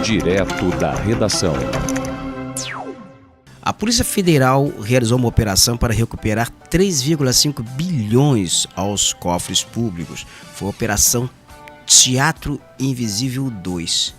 Direto da redação. A Polícia Federal realizou uma operação para recuperar 3,5 bilhões aos cofres públicos. Foi a Operação Teatro Invisível 2.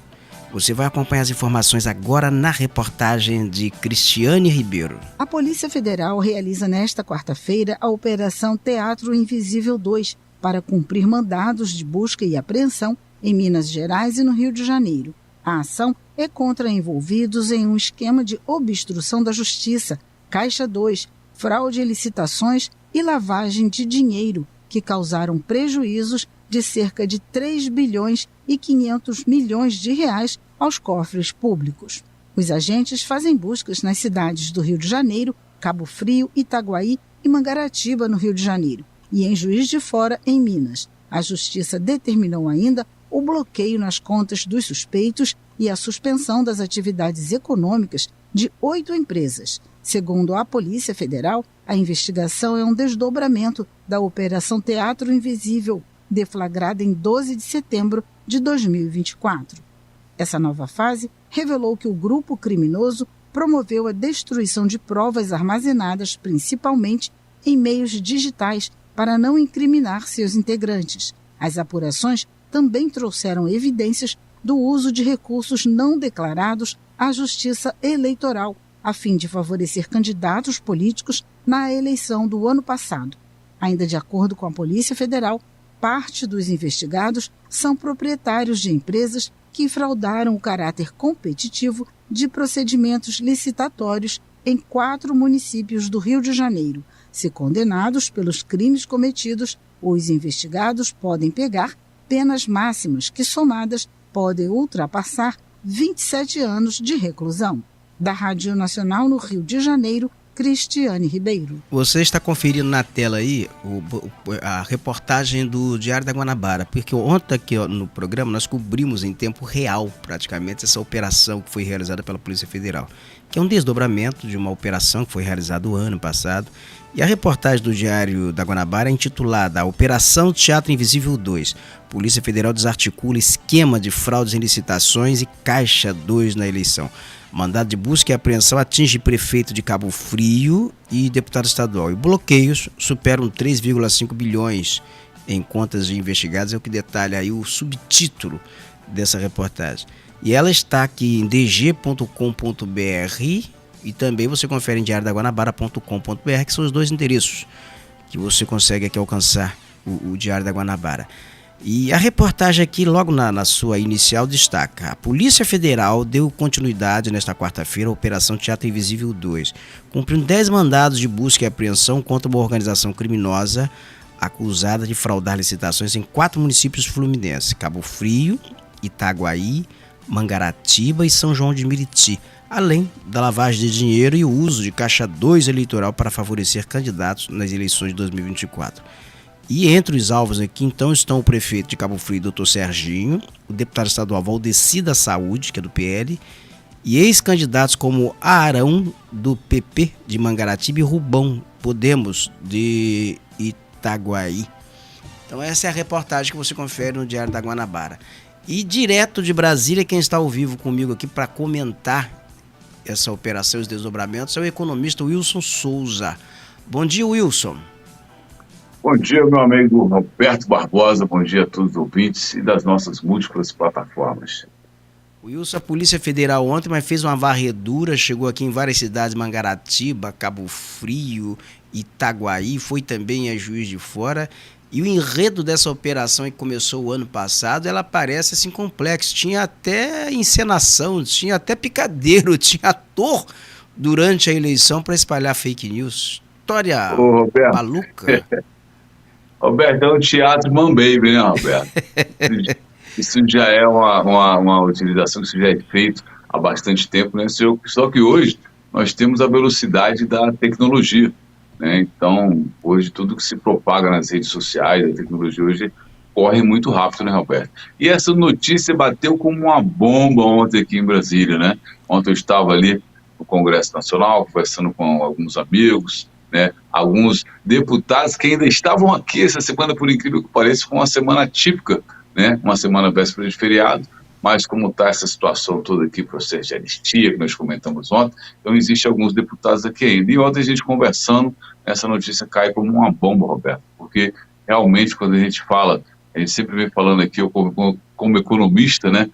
Você vai acompanhar as informações agora na reportagem de Cristiane Ribeiro. A Polícia Federal realiza nesta quarta-feira a Operação Teatro Invisível 2 para cumprir mandados de busca e apreensão em Minas Gerais e no Rio de Janeiro. A ação é contra envolvidos em um esquema de obstrução da justiça, Caixa 2, fraude em licitações e lavagem de dinheiro, que causaram prejuízos de cerca de 3 bilhões e 500 milhões de reais aos cofres públicos. Os agentes fazem buscas nas cidades do Rio de Janeiro, Cabo Frio, Itaguaí e Mangaratiba, no Rio de Janeiro, e em Juiz de Fora, em Minas. A Justiça determinou ainda o bloqueio nas contas dos suspeitos e a suspensão das atividades econômicas de 8 empresas. Segundo a Polícia Federal, a investigação é um desdobramento da Operação Teatro Invisível, deflagrada em 12 de setembro de 2024. Essa nova fase revelou que o grupo criminoso promoveu a destruição de provas armazenadas principalmente em meios digitais para não incriminar seus integrantes. As apurações também trouxeram evidências do uso de recursos não declarados à Justiça Eleitoral, a fim de favorecer candidatos políticos na eleição do ano passado. Ainda de acordo com a Polícia Federal, parte dos investigados são proprietários de empresas que fraudaram o caráter competitivo de procedimentos licitatórios em 4 municípios do Rio de Janeiro. Se condenados pelos crimes cometidos, os investigados podem pegar penas máximas que, somadas, podem ultrapassar 27 anos de reclusão. Da Rádio Nacional no Rio de Janeiro, Cristiane Ribeiro. Você está conferindo na tela aí a reportagem do Diário da Guanabara, porque ontem aqui no programa nós cobrimos em tempo real praticamente essa operação que foi realizada pela Polícia Federal, que é um desdobramento de uma operação que foi realizada o ano passado. E a reportagem do Diário da Guanabara é intitulada Operação Teatro Invisível 2. Polícia Federal desarticula esquema de fraudes em licitações e Caixa 2 na eleição. Mandado de busca e apreensão atinge prefeito de Cabo Frio e deputado estadual. E bloqueios superam 3,5 bilhões em contas de investigados. É o que detalha aí o subtítulo dessa reportagem. E ela está aqui em dg.com.br e também você confere em diariodaguanabara.com.br, que são os 2 endereços que você consegue aqui alcançar o Diário da Guanabara. E a reportagem aqui, logo na sua inicial, destaca: a Polícia Federal deu continuidade nesta quarta-feira à Operação Teatro Invisível 2, cumprindo 10 mandados de busca e apreensão contra uma organização criminosa acusada de fraudar licitações em 4 municípios fluminenses: Cabo Frio, Itaguaí, Mangaratiba e São João de Meriti, além da lavagem de dinheiro e o uso de Caixa 2 eleitoral para favorecer candidatos nas eleições de 2024. E entre os alvos aqui, então, estão o prefeito de Cabo Frio, Dr. Serginho, o deputado estadual Valdeci da Saúde, que é do PL, e ex-candidatos como Arão, do PP de Mangaratiba, e Rubão, Podemos, de Itaguaí. Então essa é a reportagem que você confere no Diário da Guanabara. E direto de Brasília, quem está ao vivo comigo aqui para comentar essa operação e os desdobramentos é o economista Wilson Souza. Bom dia, Wilson. Bom dia, meu amigo Roberto Barbosa, bom dia a todos os ouvintes e das nossas múltiplas plataformas. Wilson, a Polícia Federal ontem fez uma varredura, chegou aqui em várias cidades, Mangaratiba, Cabo Frio, Itaguaí, foi também a Juiz de Fora. E o enredo dessa operação que começou o ano passado, ela parece assim complexa. Tinha até encenação, tinha até picadeiro, tinha ator durante a eleição para espalhar fake news. História maluca. Roberto, é um teatro man-baby, né, Roberto? Isso já é uma utilização que já é feito há bastante tempo, né? Só que hoje nós temos a velocidade da tecnologia, né? Então, hoje tudo que se propaga nas redes sociais, a tecnologia hoje corre muito rápido, né, Roberto? E essa notícia bateu como uma bomba ontem aqui em Brasília, né? Ontem eu estava ali no Congresso Nacional, conversando com alguns amigos, né, alguns deputados que ainda estavam aqui essa semana, por incrível que pareça, foi uma semana típica, né, uma semana véspera de feriado, mas como está essa situação toda aqui, processo de anistia, que nós comentamos ontem, então existem alguns deputados aqui ainda. E ontem a gente conversando, essa notícia cai como uma bomba, Roberto, porque realmente quando a gente fala, a gente sempre vem falando aqui, eu como economista, né,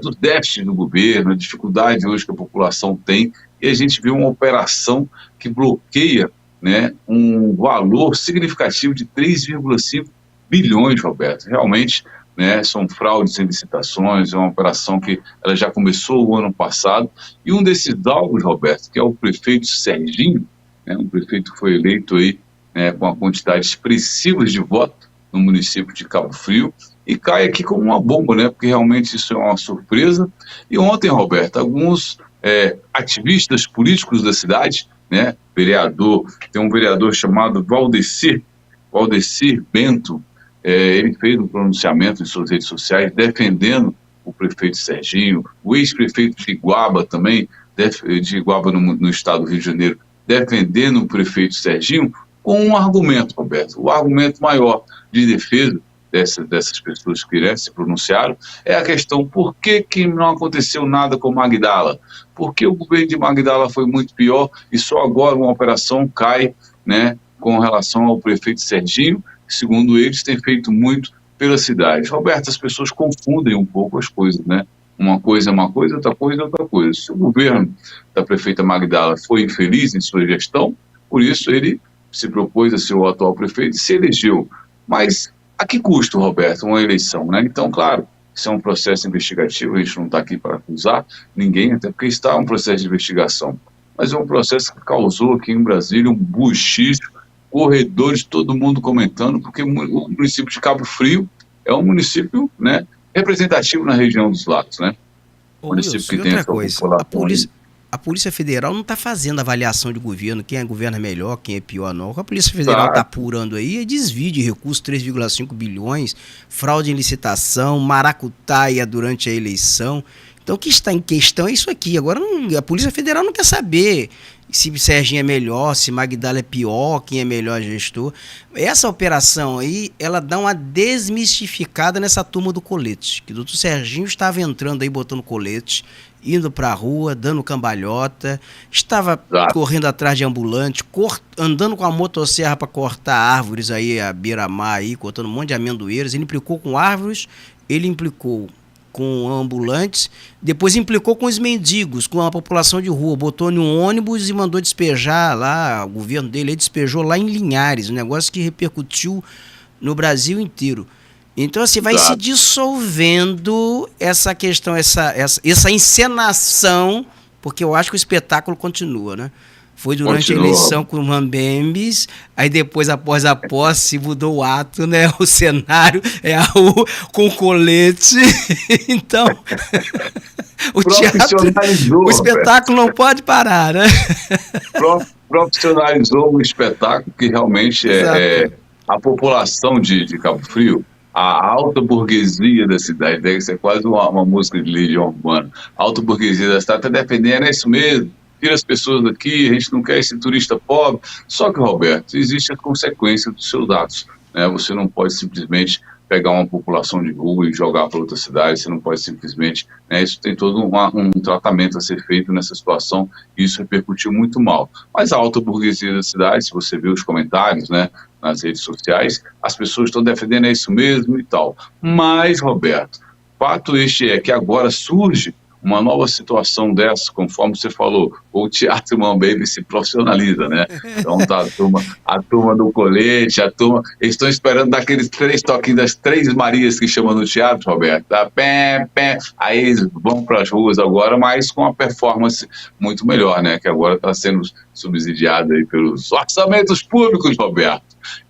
do déficit do governo, a dificuldade hoje que a população tem, e a gente vê uma operação que bloqueia, né, um valor significativo de 3,5 bilhões, Roberto. Realmente, né, são fraudes em licitações, é uma operação que ela já começou o ano passado, e um desses alvos, Roberto, que é o prefeito Serginho, né, um prefeito que foi eleito aí, né, com a quantidade expressiva de votos no município de Cabo Frio, e cai aqui como uma bomba, né, porque realmente isso é uma surpresa. E ontem, Roberto, alguns ativistas políticos da cidade, né, tem um vereador chamado Valdecir Bento, ele fez um pronunciamento em suas redes sociais defendendo o prefeito Serginho, o ex-prefeito de Iguaba também, de Iguaba no estado do Rio de Janeiro, defendendo o prefeito Serginho com um argumento, Roberto. O argumento maior de defesa dessas pessoas que se pronunciaram é a questão: por que não aconteceu nada com Magdala? Porque o governo de Magdala foi muito pior e só agora uma operação cai, né, com relação ao prefeito Serginho, que, segundo eles, tem feito muito pela cidade. Roberto, as pessoas confundem um pouco as coisas, né? Uma coisa é uma coisa, outra coisa é outra coisa. Se o governo da prefeita Magdala foi infeliz em sua gestão, por isso ele se propôs a ser o atual prefeito e se elegeu. Mas a que custo, Roberto, uma eleição, né? Então, claro, isso é um processo investigativo, a gente não está aqui para acusar ninguém, até porque está um processo de investigação. Mas é um processo que causou aqui em Brasília um buchicho, corredores, todo mundo comentando, porque o município de Cabo Frio é um município, né, representativo na região dos lagos, né? Município Wilson, que tem outra coisa, a Polícia Federal não está fazendo avaliação de governo, quem governa melhor, quem é pior, não. O que a Polícia Federal está apurando aí é desvio de recursos, 3,5 bilhões, fraude em licitação, maracutaia durante a eleição. Então, o que está em questão é isso aqui. Agora, a Polícia Federal não quer saber se Serginho é melhor, se Magdala é pior, quem é melhor gestor. Essa operação aí, ela dá uma desmistificada nessa turma do colete, que o doutor Serginho estava entrando aí, botando colete, indo para a rua, dando cambalhota, estava correndo atrás de ambulante, andando com a motosserra para cortar árvores aí, a beira-mar aí, cortando um monte de amendoeiras. Ele implicou com árvores, ele implicou com ambulantes, depois implicou com os mendigos, com a população de rua, botou em um ônibus e mandou despejar lá, o governo dele despejou lá em Linhares, um negócio que repercutiu no Brasil inteiro. Então, assim, vai se dissolvendo essa questão, essa encenação, porque eu acho que o espetáculo continua, né? Foi durante a eleição com o Mambembes, aí depois, após a posse, mudou o ato, né? O cenário é a rua com colete. Então, o teatro, o espetáculo não pode parar, né? Profissionalizou o espetáculo, que realmente é a população de Cabo Frio, a alta burguesia da cidade, deve ser quase uma música de Legião Urbana. A alta burguesia da cidade está defendendo, é isso mesmo. Tira as pessoas daqui, a gente não quer esse turista pobre. Só que, Roberto, existe a consequência dos seus atos, né? Você não pode simplesmente pegar uma população de rua e jogar para outra cidade, você não pode simplesmente, né? Isso tem todo um tratamento a ser feito nessa situação, e isso repercutiu muito mal. Mas a alta burguesia da cidade, se você vê os comentários, né, nas redes sociais, as pessoas estão defendendo isso mesmo e tal. Mas, Roberto, fato este é que agora surge uma nova situação dessa, conforme você falou, o Teatro Mambembe se profissionaliza, né? Então tá a turma do colete, eles estão esperando dar aqueles 3 toquinhos das 3 Marias que chamam no teatro, Roberto, tá? Pé, pé. Aí eles vão para as ruas agora, mas com uma performance muito melhor, né? Que agora está sendo subsidiada aí pelos orçamentos públicos, Roberto.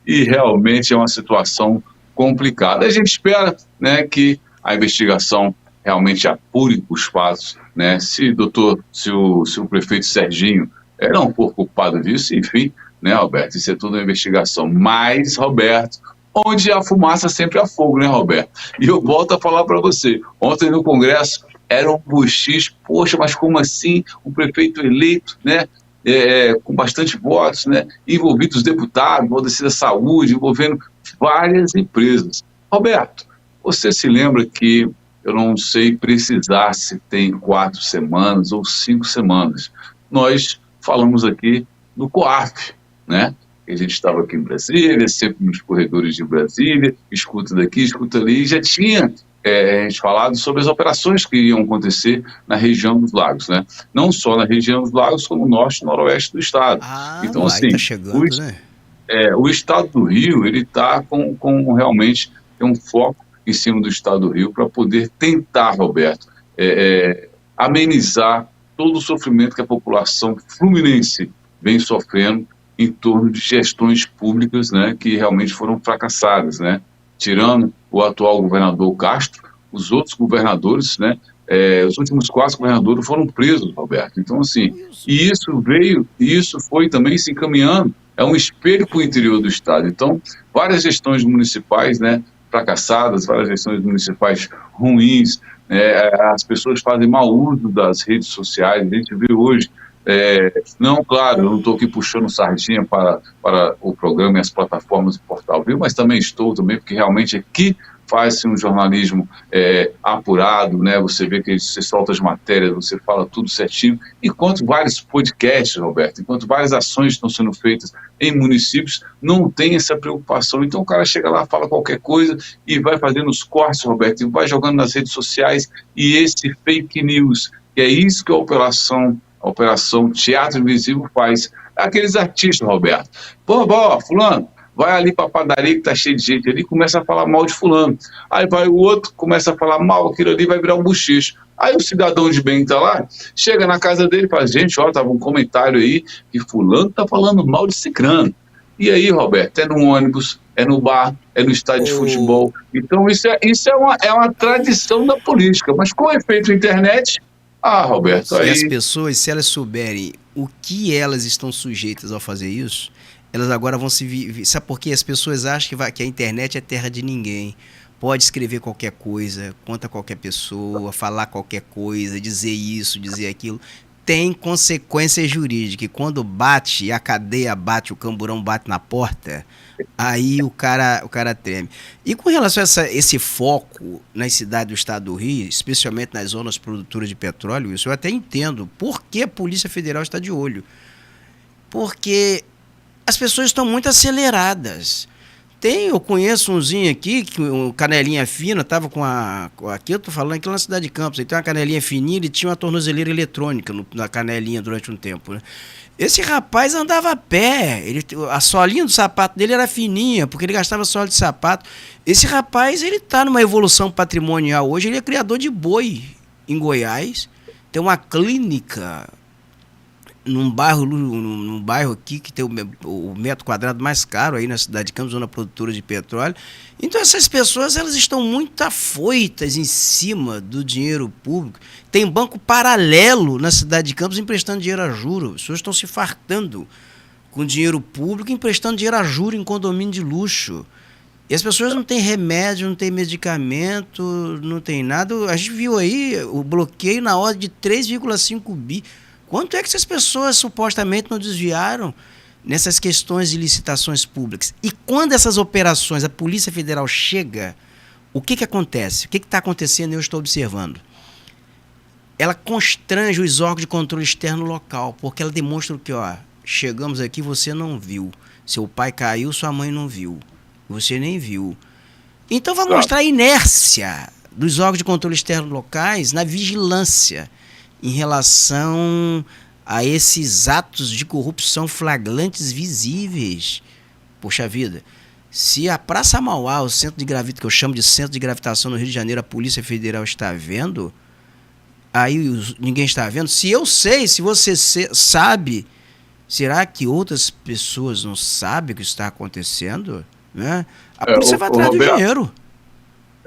E realmente é uma situação complicada. A gente espera, né, que a investigação realmente apure os fatos, né? Se o prefeito Serginho não for culpado disso, enfim, né, Roberto? Isso é tudo uma investigação. Mas, Roberto, onde há fumaça sempre há fogo, né, Roberto? E eu volto a falar para você, ontem no Congresso era um buchicho, poxa, mas como assim? O prefeito eleito, né? Com bastante votos, né? Envolvidos deputados, Valdecir da Saúde, envolvendo várias empresas. Roberto, você se lembra que eu não sei precisar se tem 4 semanas ou 5 semanas. Nós falamos aqui no COAF, né? A gente estava aqui em Brasília, sempre nos corredores de Brasília, escuta daqui, escuta ali, e já tinha a gente falado sobre as operações que iam acontecer na região dos lagos, né? Não só na região dos lagos, como no norte e noroeste do estado. Então, assim, tá chegando, né? O estado do Rio, ele está com realmente tem um foco em cima do estado do Rio para poder tentar, Roberto, amenizar todo o sofrimento que a população fluminense vem sofrendo em torno de gestões públicas, né, que realmente foram fracassadas, né? Tirando o atual governador Castro, os outros governadores, né, os últimos 4 governadores foram presos, Roberto. Então, assim, e isso foi também se encaminhando, é um espelho para o interior do estado. Então, várias gestões municipais, né, fracassadas, várias gestões municipais ruins, as pessoas fazem mau uso das redes sociais, a gente vê hoje. Não, claro, eu não estou aqui puxando sardinha para o programa e as plataformas do Portal Viu, mas também estou porque realmente aqui faz-se um jornalismo apurado, né? Você vê que você solta as matérias, você fala tudo certinho, enquanto vários podcasts, Roberto, enquanto várias ações estão sendo feitas em municípios, não tem essa preocupação. Então o cara chega lá, fala qualquer coisa e vai fazendo os cortes, Roberto, e vai jogando nas redes sociais, e esse fake news, que é isso que a Operação Teatro Invisível faz. Aqueles artistas, Roberto. Fulano, vai ali para a padaria que está cheio de gente ali, começa a falar mal de fulano. Aí vai o outro, começa a falar mal, aquilo ali vai virar um bochicho. Aí o cidadão de bem que está lá, chega na casa dele e fala, gente, ó, tava um comentário aí que fulano está falando mal de cicrano. E aí, Roberto, é no ônibus, é no bar, é no estádio de futebol. Então isso é uma tradição da política. Mas com o efeito internet... Roberto, aí... As pessoas, se elas souberem o que elas estão sujeitas ao fazer isso, elas agora vão se... Sabe por quê? As pessoas acham que a internet é terra de ninguém. Pode escrever qualquer coisa, contra qualquer pessoa, falar qualquer coisa, dizer isso, dizer aquilo. Tem consequência jurídica. E quando bate, a cadeia bate, o camburão bate na porta, aí o cara treme. E com relação a esse foco nas cidades do estado do Rio, especialmente nas zonas produtoras de petróleo, isso eu até entendo. Por que a Polícia Federal está de olho? Porque as pessoas estão muito aceleradas. Eu conheço umzinho aqui, que um canelinha fina, estava aqui eu estou falando aqui na cidade de Campos, ele tem uma canelinha fininha, ele tinha uma tornozeleira eletrônica na canelinha durante um tempo, né? Esse rapaz andava a pé, a solinha do sapato dele era fininha, porque ele gastava sola de sapato. Esse rapaz, ele está numa evolução patrimonial hoje, ele é criador de boi em Goiás, tem uma clínica num bairro aqui que tem o metro quadrado mais caro aí na cidade de Campos, zona produtora de petróleo. Então essas pessoas, elas estão muito afoitas em cima do dinheiro público. Tem banco paralelo na cidade de Campos emprestando dinheiro a juros. As pessoas estão se fartando com dinheiro público, emprestando dinheiro a juros em condomínio de luxo. E as pessoas não têm remédio, não têm medicamento, não tem nada. A gente viu aí o bloqueio na ordem de 3,5 bi. Quanto é que essas pessoas supostamente não desviaram nessas questões de licitações públicas? E quando essas operações, a Polícia Federal chega, o que acontece? O que está acontecendo? Eu estou observando. Ela constrange os órgãos de controle externo local, porque ela demonstra o que, chegamos aqui, você não viu. Seu pai caiu, sua mãe não viu. Você nem viu. Então vai mostrar a inércia dos órgãos de controle externo locais na vigilância em relação a esses atos de corrupção flagrantes visíveis. Poxa vida, se a Praça Mauá, o centro de gravitação, que eu chamo de centro de gravitação no Rio de Janeiro, a Polícia Federal está vendo, aí ninguém está vendo. Se eu sei, se você sabe, será que outras pessoas não sabem o que está acontecendo? Né? A polícia vai atrás do dinheiro.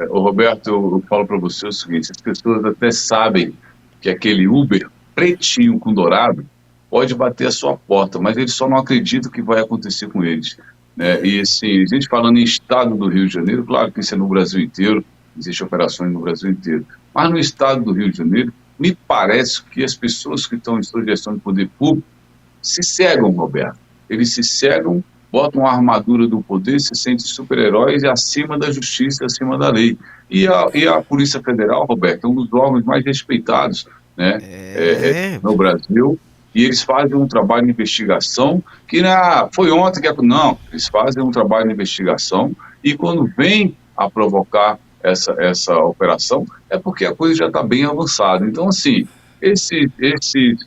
Roberto, eu falo para você o seguinte, as pessoas até sabem que aquele Uber pretinho com dourado pode bater a sua porta, mas eles só não acreditam que vai acontecer com eles. Né? E assim, a gente falando em estado do Rio de Janeiro, claro que isso é no Brasil inteiro, existem operações no Brasil inteiro, mas no estado do Rio de Janeiro, me parece que as pessoas que estão em sua gestão de poder público se cegam, Roberto. Eles se cegam botam a armadura do poder, se sentem super-heróis e acima da justiça, acima da lei. E a Polícia Federal, Roberto, é um dos órgãos mais respeitados, né, no Brasil, e eles fazem um trabalho de investigação que foi ontem que... Não, eles fazem um trabalho de investigação e quando vem a provocar essa operação, é porque a coisa já está bem avançada. Então, assim, esse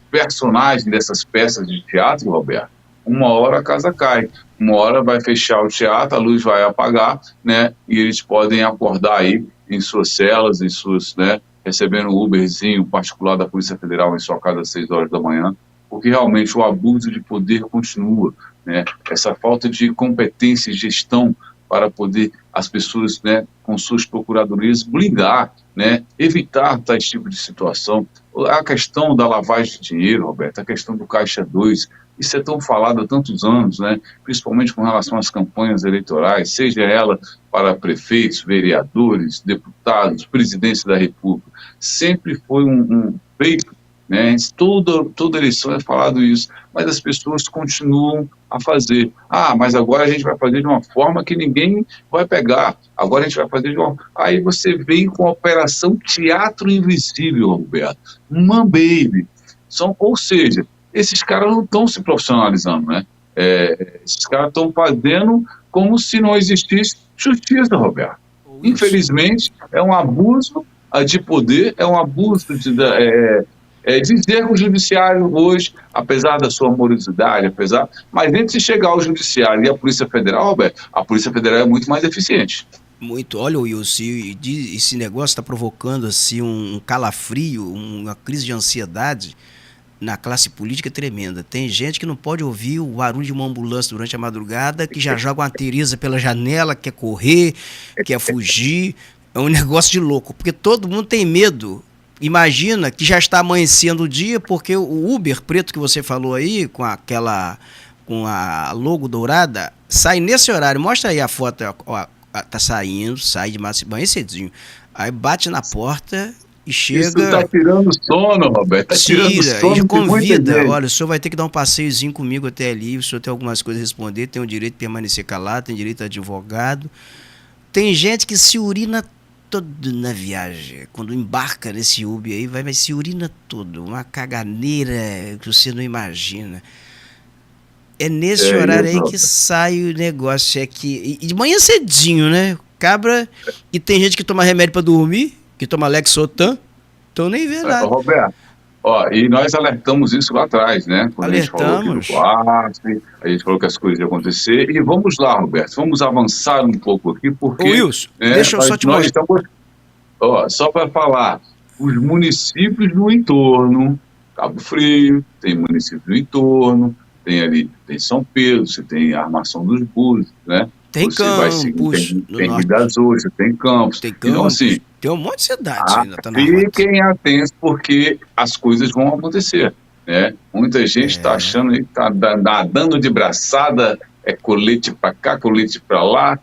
personagem dessas peças de teatro, Roberto, uma hora a casa cai, uma hora vai fechar o teatro, a luz vai apagar, né, e eles podem acordar aí em suas celas, em suas, né, recebendo um Uberzinho particular da Polícia Federal em sua casa às 6 horas da manhã, porque realmente o abuso de poder continua, né, essa falta de competência e gestão para poder as pessoas, né, com suas procuradorias, blindar, né, evitar tais tipos de situação. A questão da lavagem de dinheiro, Roberto, a questão do Caixa 2, isso é tão falado há tantos anos, né, principalmente com relação às campanhas eleitorais, seja ela para prefeitos, vereadores, deputados, presidência da República. Sempre foi um feito, né, toda eleição é falado isso, mas as pessoas continuam a fazer. Mas agora a gente vai fazer de uma forma que ninguém vai pegar. Agora a gente vai fazer de uma... Aí você vem com a operação Teatro Invisível, Roberto. Baby. Ou seja, esses caras não estão se profissionalizando, né? Esses caras estão fazendo como se não existisse justiça, Roberto. Infelizmente, é um abuso de poder, é um abuso dizer que o judiciário hoje, apesar da sua morosidade, mas antes de chegar ao judiciário e à Polícia Federal, Roberto, a Polícia Federal é muito mais eficiente. Muito. Olha, Wilson, esse negócio está provocando assim, um calafrio, uma crise de ansiedade na classe política tremenda. Tem gente que não pode ouvir o barulho de uma ambulância durante a madrugada, que já joga uma teriza pela janela, quer correr, quer fugir. É um negócio de louco, porque todo mundo tem medo. Imagina que já está amanhecendo o dia, porque o Uber preto que você falou aí, com a logo dourada, sai nesse horário. Mostra aí a foto, ó, tá saindo, sai de manhã cedinho. Aí bate na porta e chega... Isso tá tirando sono, Roberto, tá tirando sono. E convida, olha, o senhor vai ter que dar um passeiozinho comigo até ali, o senhor tem algumas coisas a responder, tem o direito de permanecer calado, tem direito a advogado. Tem gente que se urina todo na viagem, quando embarca nesse Uber aí, vai se urina todo, uma caganeira que você não imagina. É nesse horário aí que sai o negócio, e de manhã cedinho, né? Cabra, e tem gente que toma remédio para dormir, que toma Lexotan, então nem vê nada. Roberto, e nós alertamos isso lá atrás, né? Quando alertamos. A gente falou que as coisas iam acontecer. E vamos lá, Roberto, vamos avançar um pouco aqui, porque... Wilson, deixa eu só te mostrar. Só para falar, os municípios do entorno, Cabo Frio, tem municípios do entorno, tem São Pedro, você tem a Armação dos Búzios, né? Tem você Campos, vai seguir, tem Rio das Ostras, tem Campos. Então, assim, tem um monte de cidade ainda. Fiquem atentos, porque as coisas vão acontecer, né? Muita gente está achando que está nadando de braçada, colete para cá, colete para lá,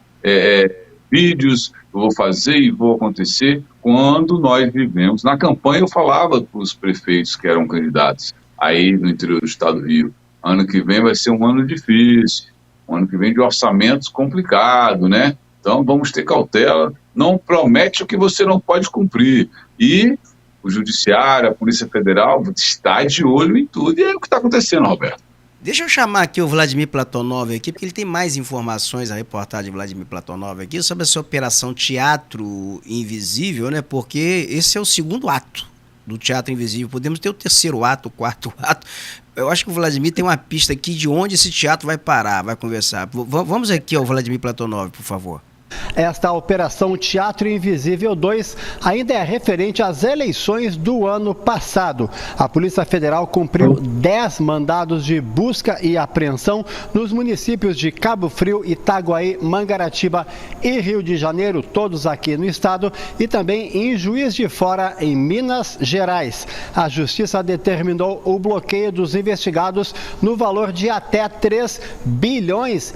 vídeos eu vou fazer e vou acontecer, quando nós vivemos. Na campanha eu falava para os prefeitos que eram candidatos aí no interior do estado do Rio, ano que vem vai ser um ano difícil, um ano que vem de orçamentos complicado, né? Então vamos ter cautela, não promete o que você não pode cumprir. E o Judiciário, a Polícia Federal está de olho em tudo, e é o que está acontecendo, Roberto. Deixa eu chamar aqui o Vladimir Platonov aqui, porque ele tem mais informações, a reportagem de Vladimir Platonov aqui, sobre essa operação Teatro Invisível, né? Porque esse é o segundo ato do Teatro Invisível. Podemos ter o terceiro ato, o quarto ato. Eu acho que o Vladimir tem uma pista aqui de onde esse teatro vai parar, vai conversar. Vamos aqui ao Vladimir Platonov, por favor. Esta operação Teatro Invisível 2 ainda é referente às eleições do ano passado. A Polícia Federal cumpriu 10 mandados de busca e apreensão nos municípios de Cabo Frio, Itaguaí, Mangaratiba e Rio de Janeiro, todos aqui no estado, e também em Juiz de Fora, em Minas Gerais. A Justiça determinou o bloqueio dos investigados no valor de até 3,5 bilhões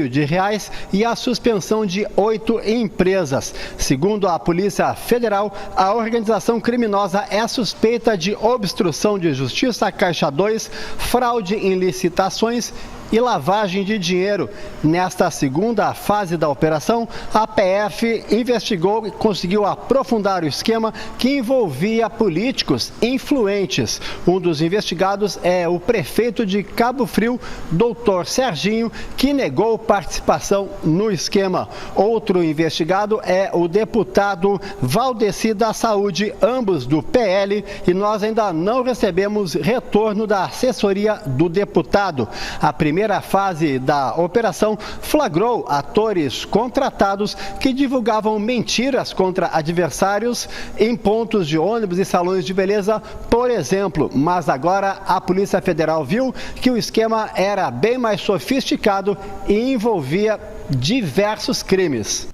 de reais e a suspensão de 8 empresas. Segundo a Polícia Federal, a organização criminosa é suspeita de obstrução de justiça, Caixa 2, fraude em licitações e lavagem de dinheiro. Nesta segunda fase da operação, a PF investigou e conseguiu aprofundar o esquema que envolvia políticos influentes. Um dos investigados é o prefeito de Cabo Frio, Dr. Serginho, que negou participação no esquema. Outro investigado é o deputado Valdeci da Saúde, ambos do PL, e nós ainda não recebemos retorno da assessoria do deputado. A primeira fase da operação flagrou atores contratados que divulgavam mentiras contra adversários em pontos de ônibus e salões de beleza, por exemplo. Mas agora a Polícia Federal viu que o esquema era bem mais sofisticado e envolvia diversos crimes.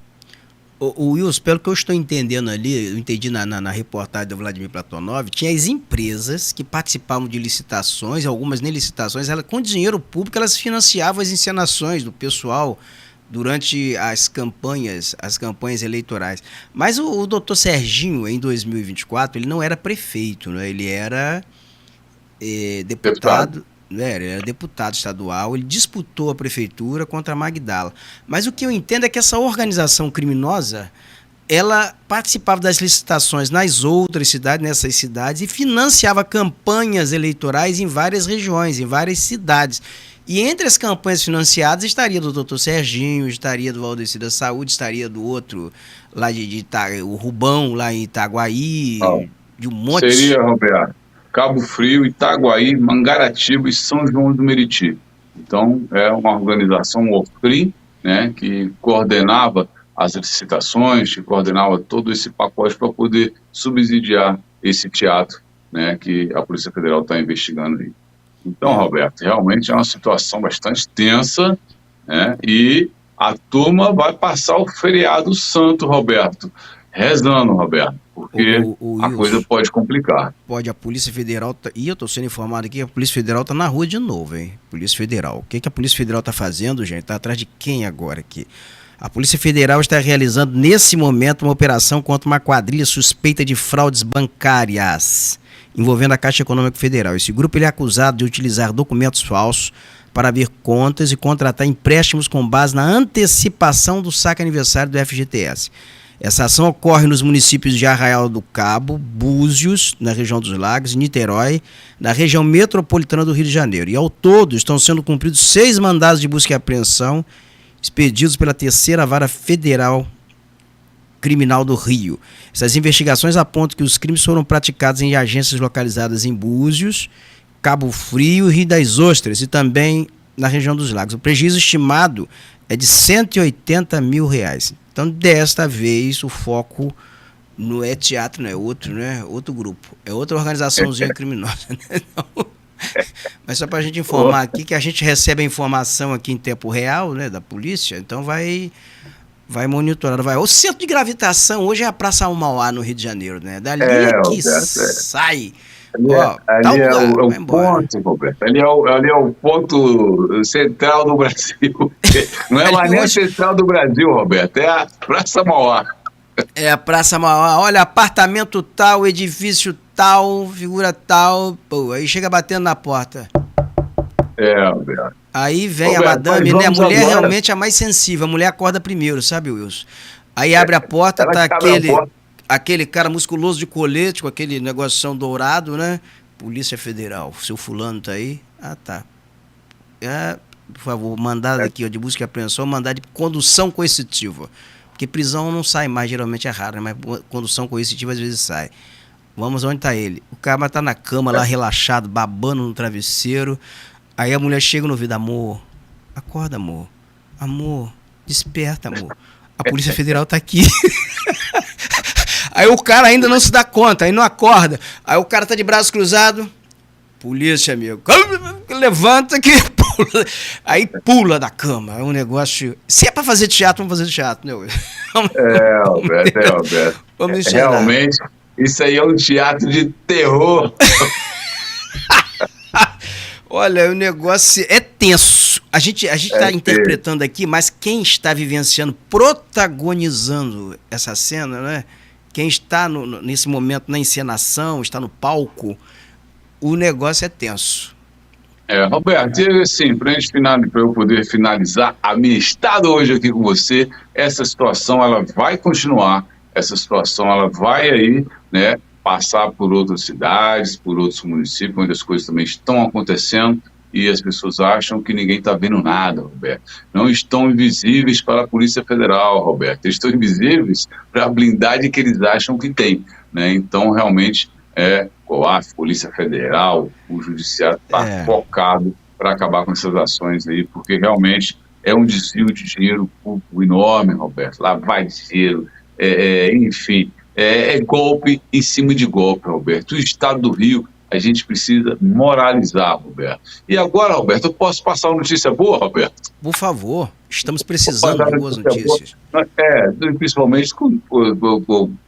O Wilson, pelo que eu estou entendendo ali, eu entendi na reportagem do Vladimir Platonov, tinha as empresas que participavam de licitações, algumas nem licitações, com dinheiro público elas financiavam as encenações do pessoal durante as campanhas eleitorais. Mas o doutor Serginho, em 2024, ele não era prefeito, né? Ele era deputado. Ele era deputado estadual, ele disputou a prefeitura contra a Magdala. Mas o que eu entendo é que essa organização criminosa, ela participava das licitações nessas cidades, e financiava campanhas eleitorais em várias regiões, em várias cidades. E entre as campanhas financiadas estaria do doutor Serginho, estaria do Valdeci da Saúde, estaria do outro, lá o Rubão, lá em Itaguaí, de um monte... Seria, Roberto, Cabo Frio, Itaguaí, Mangaratiba e São João do Meriti. Então, é uma organização OFRI, né, que coordenava as licitações, que coordenava todo esse pacote para poder subsidiar esse teatro, né, que a Polícia Federal está investigando aí. Então, Roberto, realmente é uma situação bastante tensa, né, e a turma vai passar o feriado santo, Roberto, rezando, Roberto, porque a coisa pode complicar. Pode, a Polícia Federal, e eu estou sendo informado aqui, a Polícia Federal está na rua de novo, hein? Polícia Federal. O que a Polícia Federal está fazendo, gente? Está atrás de quem agora aqui? A Polícia Federal está realizando, nesse momento, uma operação contra uma quadrilha suspeita de fraudes bancárias, envolvendo a Caixa Econômica Federal. Esse grupo ele é acusado de utilizar documentos falsos para abrir contas e contratar empréstimos com base na antecipação do saque aniversário do FGTS. Essa ação ocorre nos municípios de Arraial do Cabo, Búzios, na região dos Lagos, e Niterói, na região metropolitana do Rio de Janeiro. E ao todo estão sendo cumpridos 6 mandados de busca e apreensão expedidos pela Terceira Vara Federal Criminal do Rio. Essas investigações apontam que os crimes foram praticados em agências localizadas em Búzios, Cabo Frio e Rio das Ostras, e também na região dos Lagos. O prejuízo estimado é de R$180 mil. Então, desta vez, o foco não é teatro, não é outro, né? Outro grupo. É outra organizaçãozinha criminosa. Né? Então, mas só para a gente informar aqui, que a gente recebe a informação aqui em tempo real, né, da polícia, então vai monitorar. O centro de gravitação hoje é a Praça Mauá, no Rio de Janeiro, né? Dali que sai... Ali é o ponto, Roberto. Ali é o ponto central do Brasil. Não é mais nem a central do Brasil, Roberto. É a Praça Mauá. É a Praça Mauá. Olha, apartamento tal, edifício tal, figura tal. Pô, aí chega batendo na porta. Roberto. Aí vem Roberto, a madame, né? A mulher agora... realmente é a mais sensível. A mulher acorda primeiro, sabe, Wilson? Aí abre a porta, tá aquele cara musculoso de colete, com aquele negocinho dourado, né? Polícia Federal, seu fulano tá aí? Ah, tá. Por favor, mandado aqui, ó, de busca e apreensão, mandado de condução coercitiva. Porque prisão não sai mais, geralmente é raro, né? Mas condução coercitiva às vezes sai. Vamos, onde tá ele? O cara tá na cama lá, relaxado, babando no travesseiro. Aí a mulher chega no ouvido, amor, acorda, amor. Amor, desperta, amor. A Polícia Federal tá aqui. Aí o cara ainda não se dá conta, aí não acorda. Aí o cara tá de braço cruzado. Polícia, amigo. Levanta que pula. Aí pula da cama. É um negócio... Se é pra fazer teatro, vamos fazer teatro, né? Roberto. Vamos enxergar. Realmente, isso aí é um teatro de terror. Olha, o negócio é tenso. A gente está interpretando aqui, mas quem está vivenciando, protagonizando essa cena, né? Quem está nesse momento na encenação, está no palco, o negócio é tenso. Roberto, e assim, para eu poder finalizar a minha estada hoje aqui com você, essa situação ela vai continuar, essa situação ela vai aí, né, passar por outras cidades, por outros municípios, onde as coisas também estão acontecendo e as pessoas acham que ninguém está vendo nada, Roberto. Não estão invisíveis para a Polícia Federal, Roberto, eles estão invisíveis para a blindagem que eles acham que tem, né? Então, realmente, COAF, Polícia Federal, o Judiciário está focado para acabar com essas ações aí, porque realmente é um desvio de dinheiro público enorme, Roberto, lavagem de dinheiro, enfim, é golpe em cima de golpe, Roberto. O Estado do Rio, a gente precisa moralizar, Roberto. E agora, Roberto, eu posso passar uma notícia boa, Roberto? Por favor, estamos precisando de boas notícias. Principalmente com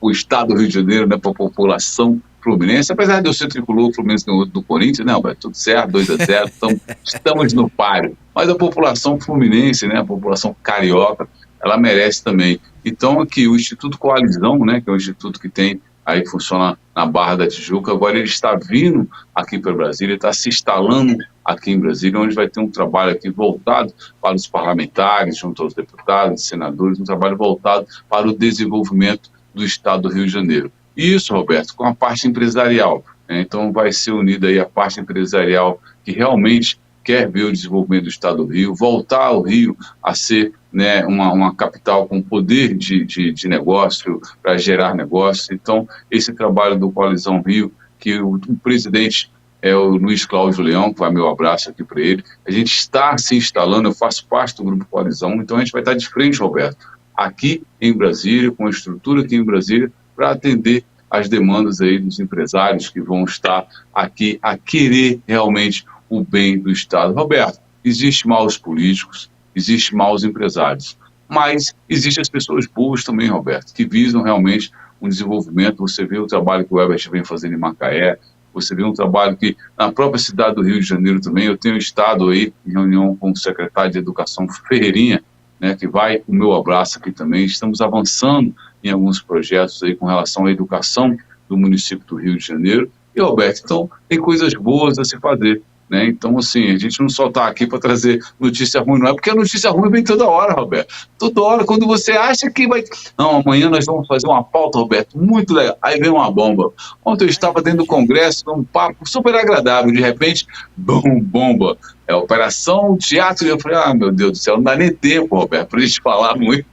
o Estado do Rio de Janeiro, né, para a população fluminense, apesar de eu ser tricolor, o Fluminense ganhou do Corinthians, né, Roberto? Tudo certo, 2-0, estamos no páreo. Mas a população fluminense, né, a população carioca, ela merece também. Então, aqui, o Instituto Coalizão, né, que é o instituto que tem aí, que funciona na Barra da Tijuca, agora ele está vindo aqui para Brasília, está se instalando aqui em Brasília, onde vai ter um trabalho aqui voltado para os parlamentares, junto aos deputados, senadores, um trabalho voltado para o desenvolvimento do Estado do Rio de Janeiro. E isso, Roberto, com a parte empresarial, né? Então vai ser unida aí a parte empresarial que realmente quer ver o desenvolvimento do Estado do Rio, voltar ao Rio a ser, né, uma capital com poder de negócio, para gerar negócio. Então, esse trabalho do Coalizão Rio, que o presidente é o Luiz Cláudio Leão, que vai meu abraço aqui para ele, a gente está se instalando, eu faço parte do Grupo Coalizão, então a gente vai estar de frente, Roberto, aqui em Brasília, com a estrutura aqui em Brasília, para atender as demandas aí dos empresários que vão estar aqui a querer realmente o bem do Estado. Roberto, existem maus políticos, existem maus empresários, mas existem as pessoas boas também, Roberto, que visam realmente um desenvolvimento. Você vê o trabalho que o Herbert vem fazendo em Macaé, você vê um trabalho que na própria cidade do Rio de Janeiro também, eu tenho estado aí em reunião com o secretário de Educação Ferreirinha, né, que vai o meu abraço aqui também. Estamos avançando em alguns projetos aí com relação à educação do município do Rio de Janeiro. E, Roberto, então, tem coisas boas a se fazer, né? Então, assim, a gente não só está aqui para trazer notícia ruim, não é porque a notícia ruim vem toda hora, Roberto. Toda hora, quando você acha que vai... Não, amanhã nós vamos fazer uma pauta, Roberto, muito legal. Aí vem uma bomba. Ontem eu estava dentro do Congresso, num papo super agradável, de repente, bum, bomba. Operação Teatro, e eu falei, meu Deus do céu, não dá nem tempo, Roberto, para a gente falar muito.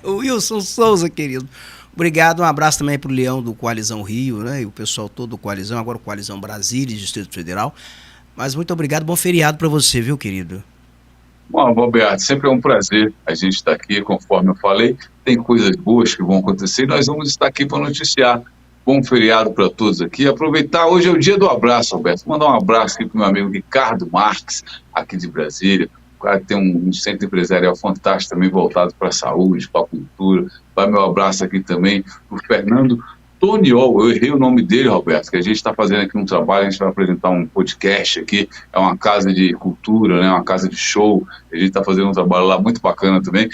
O Wilson Souza, querido, obrigado, um abraço também para o Leão do Coalizão Rio, né, e o pessoal todo do Coalizão, agora o Coalizão Brasília e Distrito Federal, mas muito obrigado, bom feriado para você, viu, querido? Bom, Roberto, sempre é um prazer a gente estar aqui, conforme eu falei, tem coisas boas que vão acontecer e nós vamos estar aqui para noticiar. Bom feriado para todos aqui. Aproveitar, hoje é o dia do abraço, Roberto. Mandar um abraço aqui para o meu amigo Ricardo Marques, aqui de Brasília. O cara tem um centro empresarial fantástico também, voltado para a saúde, para a cultura. Vai meu abraço aqui também para o Fernando Toniol, eu errei o nome dele, Roberto, que a gente está fazendo aqui um trabalho, a gente vai apresentar um podcast aqui, é uma casa de cultura, né, uma casa de show, a gente está fazendo um trabalho lá muito bacana também.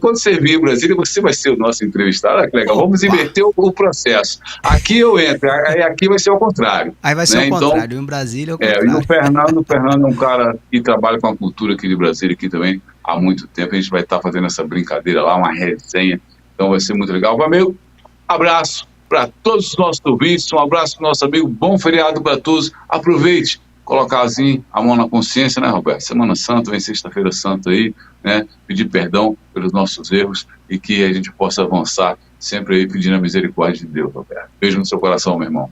Quando você vir em Brasília, você vai ser o nosso entrevistado, olha que legal, vamos inverter o processo. Aqui eu entro, aí aqui vai ser o contrário. Aí vai ser o contrário, então, em Brasília é o contrário. E o Fernando é um cara que trabalha com a cultura aqui de Brasília, aqui também, há muito tempo, a gente vai estar fazendo essa brincadeira lá, uma resenha, então vai ser muito legal. Valeu, abraço para todos os nossos ouvintes, um abraço para o nosso amigo, bom feriado para todos, aproveite, colocar assim a mão na consciência, né, Roberto? Semana Santa, vem Sexta-feira Santa aí, né, pedir perdão pelos nossos erros e que a gente possa avançar sempre aí pedindo a misericórdia de Deus, Roberto. Beijo no seu coração, meu irmão.